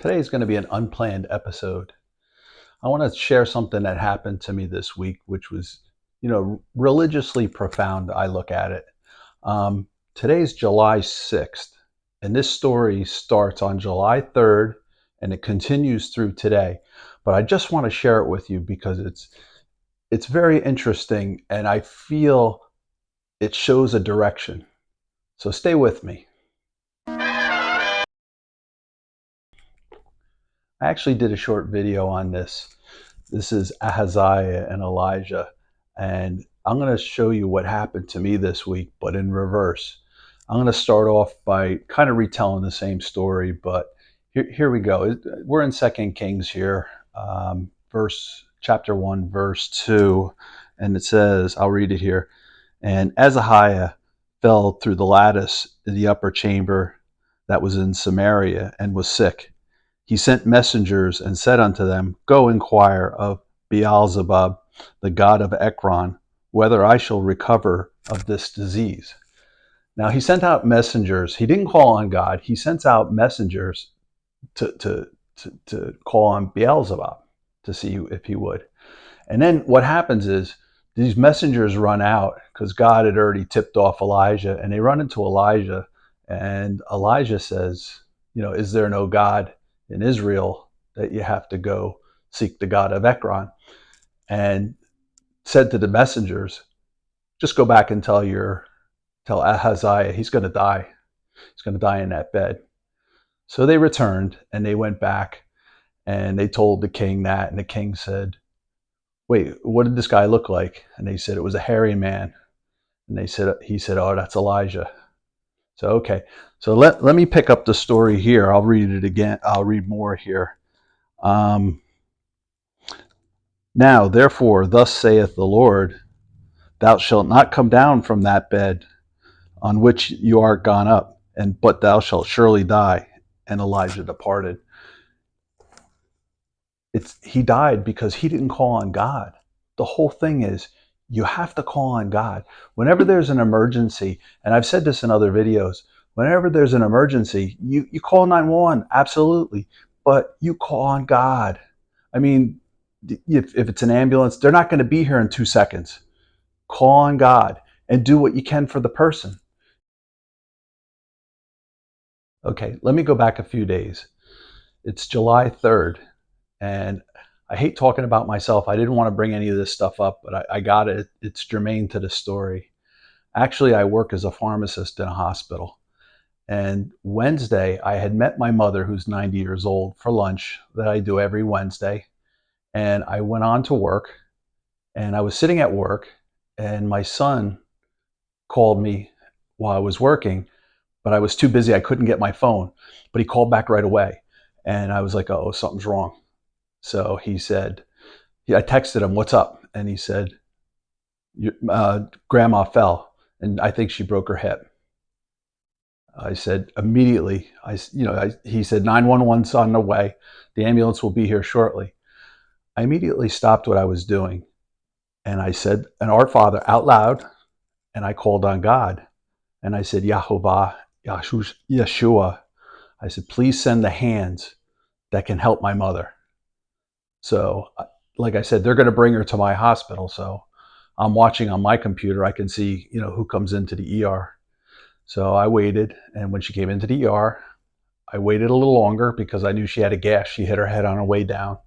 Today is going to be an unplanned episode. I want to share something that happened to me this week, which was, religiously profound. I look at it. Today's July 6th, and this story starts on July 3rd and it continues through today. But I just want to share it with you because it's very interesting and I feel it shows a direction. So stay with me. I actually did a short video on this. This is Ahaziah and Elijah, and I'm going to show you what happened to me this week, but in reverse. I'm going to start off by kind of retelling the same story, but here we go. We're in 2 Kings here, chapter 1, verse 2, and it says, I'll read it here. And Ahaziah fell through the lattice in the upper chamber that was in Samaria and was sick. He sent messengers and said unto them, Go inquire of Beelzebub, the god of Ekron, whether I shall recover of this disease. Now he sent out messengers. He didn't call on God. He sent out messengers to call on Beelzebub to see if he would. And then what happens is these messengers run out because God had already tipped off Elijah, and they run into Elijah, and Elijah says, is there no God in Israel that you have to go seek the God of Ekron? And said to the messengers, just go back and tell Ahaziah he's going to die. He's going to die in that bed. So they returned and they went back and they told the king that, and the king said, wait, what did this guy look like? And they said it was a hairy man. And he said, oh, that's Elijah. So, okay. So let me pick up the story here. I'll read it again. I'll read more here. Now, therefore, thus saith the Lord, thou shalt not come down from that bed on which you art gone up, but thou shalt surely die. And Elijah departed. He died because he didn't call on God. The whole thing is, you have to call on God. Whenever there's an emergency, and I've said this in other videos, whenever there's an emergency, you call 911, absolutely, but you call on God. I mean, if it's an ambulance, they're not going to be here in 2 seconds. Call on God and do what you can for the person. Okay, let me go back a few days. It's July 3rd, and I hate talking about myself. I didn't want to bring any of this stuff up, but I got it. It's germane to the story. Actually, I work as a pharmacist in a hospital. And Wednesday, I had met my mother, who's 90 years old, for lunch that I do every Wednesday. And I went on to work, and I was sitting at work, and my son called me while I was working, but I was too busy. I couldn't get my phone, but he called back right away. And I was like, oh, something's wrong. So he said, I texted him, what's up? And he said, Grandma fell, and I think she broke her hip. I said, immediately, he said, 911's on the way. The ambulance will be here shortly. I immediately stopped what I was doing, and I said an Our Father out loud, and I called on God. And I said, Yahovah, Yeshua. I said, please send the hands that can help my mother. So, like I said, they're going to bring her to my hospital. So I'm watching on my computer. I can see, who comes into the ER. So I waited. And when she came into the ER, I waited a little longer because I knew she had a gash. She hit her head on her way down.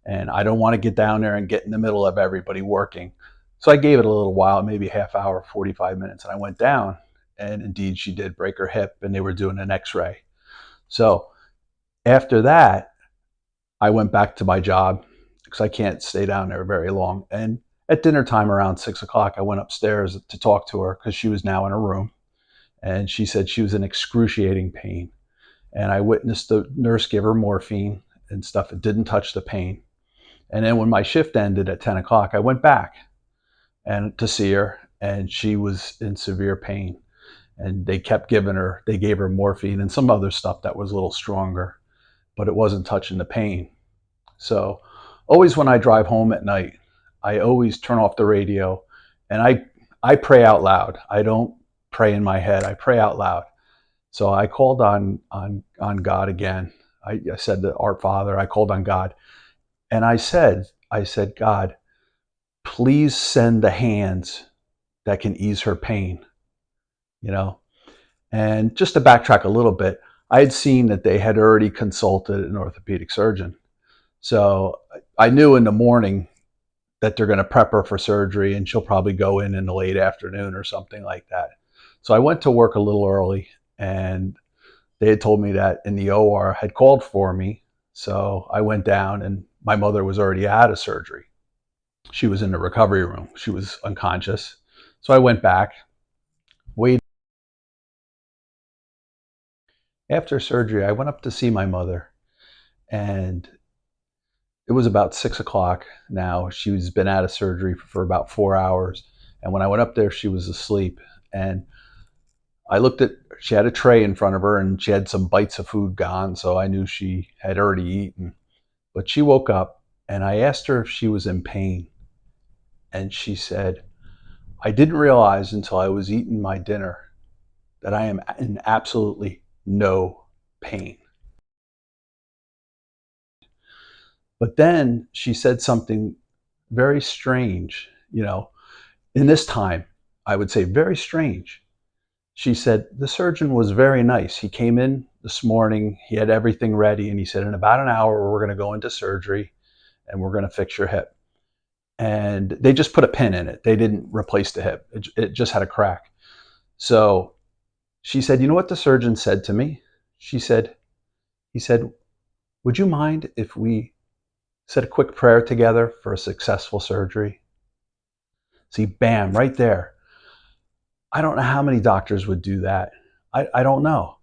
And I don't want to get down there and get in the middle of everybody working. So I gave it a little while, maybe a half hour, 45 minutes. And I went down, and indeed she did break her hip, and they were doing an x-ray. So after that, I went back to my job because I can't stay down there very long. And at dinner time around 6 o'clock, I went upstairs to talk to her because she was now in her room. And she said she was in excruciating pain. And I witnessed the nurse give her morphine and stuff. It didn't touch the pain. And then when my shift ended at 10 o'clock, I went back to see her, and she was in severe pain. And they gave her morphine and some other stuff that was a little stronger, but it wasn't touching the pain. So always when I drive home at night, I always turn off the radio, and I pray out loud. I don't pray in my head. I pray out loud. So I called on God again. I said the Our Father. I called on God, and I said, God, please send the hands that can ease her pain. You know, and just to backtrack a little bit, I had seen that they had already consulted an orthopedic surgeon, so I knew in the morning that they're going to prep her for surgery, and she'll probably go in the late afternoon or something like that. So I went to work a little early, and they had told me that in the OR had called for me. So I went down, and my mother was already out of surgery. She was in the recovery room. She was unconscious. So I went back, waited. After surgery, I went up to see my mother, and it was about 6 o'clock now. She's been out of surgery for about 4 hours. And when I went up there, she was asleep. And I looked at, she had a tray in front of her, and she had some bites of food gone. So I knew she had already eaten. But she woke up, and I asked her if she was in pain. And she said, I didn't realize until I was eating my dinner that I am in absolutely no pain. But then she said something very strange, in this time, I would say very strange. She said, the surgeon was very nice. He came in this morning, he had everything ready, and he said, in about an hour, we're going to go into surgery and we're going to fix your hip. And they just put a pin in it. They didn't replace the hip, it just had a crack. So she said, you know what the surgeon said to me? He said, would you mind if we said a quick prayer together for a successful surgery? See, bam, right there. I don't know how many doctors would do that. I don't know.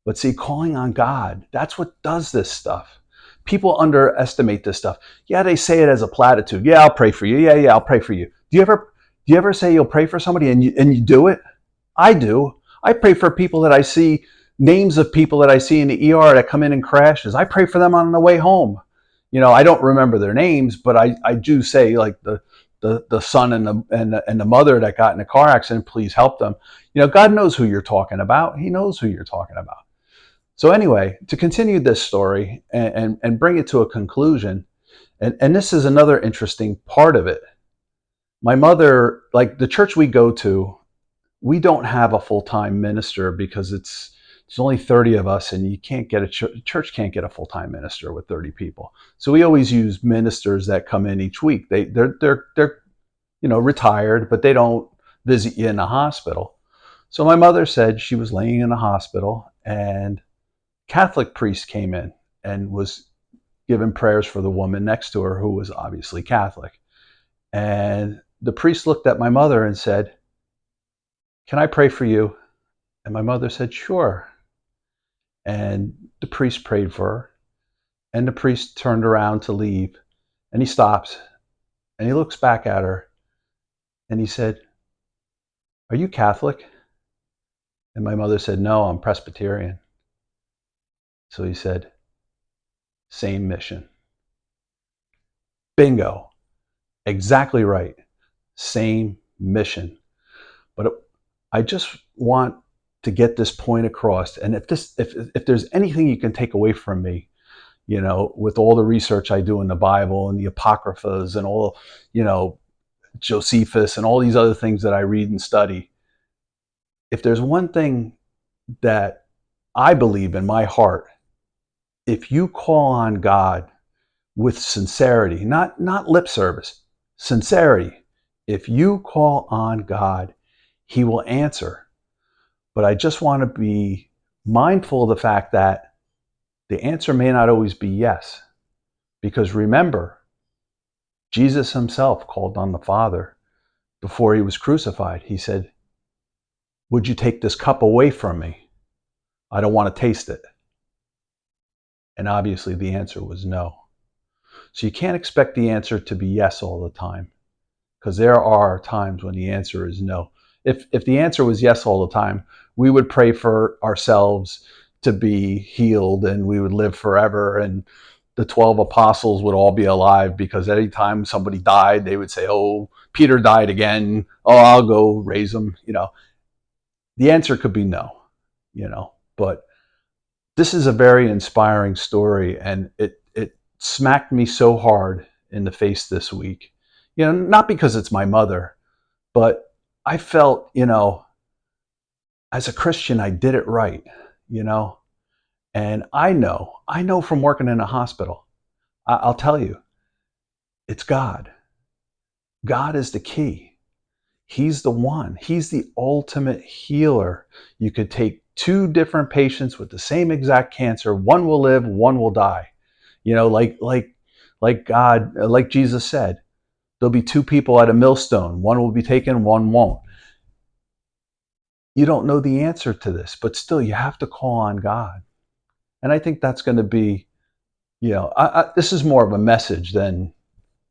But see, calling on God, that's what does this stuff. People underestimate this stuff. Yeah, they say it as a platitude. Yeah, I'll pray for you. Yeah, I'll pray for you. Do you ever say you'll pray for somebody and you do it? I do. I pray for people that I see, names of people that I see in the ER that come in and crashes. I pray for them on the way home. I don't remember their names, but I do say, like, the son and the mother that got in a car accident, please help them. God knows who you're talking about. He knows who you're talking about. So anyway, to continue this story and bring it to a conclusion, and this is another interesting part of it. My mother, like the church we go to, we don't have a full-time minister because it's only 30 of us, and you can't get church can't get a full-time minister with 30 people. So we always use ministers that come in each week. They're retired, but they don't visit you in the hospital. So my mother said she was laying in the hospital, and Catholic priest came in and was giving prayers for the woman next to her, who was obviously Catholic. And the priest looked at my mother and said, can I pray for you? And my mother said, sure. And the priest prayed for her. And the priest turned around to leave. And he stops. And he looks back at her. And he said, are you Catholic? And my mother said, no, I'm Presbyterian. So he said, same mission. Bingo. Exactly right. Same mission. But I just want to get this point across. And if there's anything you can take away from me, with all the research I do in the Bible and the Apocryphas and all, Josephus and all these other things that I read and study, if there's one thing that I believe in my heart, if you call on God with sincerity, not lip service, sincerity, if you call on God, He will answer. But I just want to be mindful of the fact that the answer may not always be yes. Because remember, Jesus himself called on the Father before he was crucified. He said, would you take this cup away from me? I don't want to taste it. And obviously the answer was no. So you can't expect the answer to be yes all the time, because there are times when the answer is no. If the answer was yes all the time, we would pray for ourselves to be healed and we would live forever, and the 12 apostles would all be alive, because anytime somebody died, they would say, oh, Peter died again. Oh, I'll go raise him. The answer could be no, but This is a very inspiring story, and it smacked me so hard in the face this week. Not because it's my mother, but I felt, as a Christian, I did it right, you know, and I know from working in a hospital, I'll tell you, it's God. God is the key. He's the one. He's the ultimate healer. You could take two different patients with the same exact cancer. One will live, one will die. Like God, like Jesus said, there'll be two people at a millstone. One will be taken, one won't. You don't know the answer to this, but still, you have to call on God. And I think that's going to be, this is more of a message than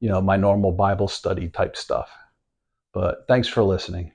my normal Bible study type stuff. But thanks for listening.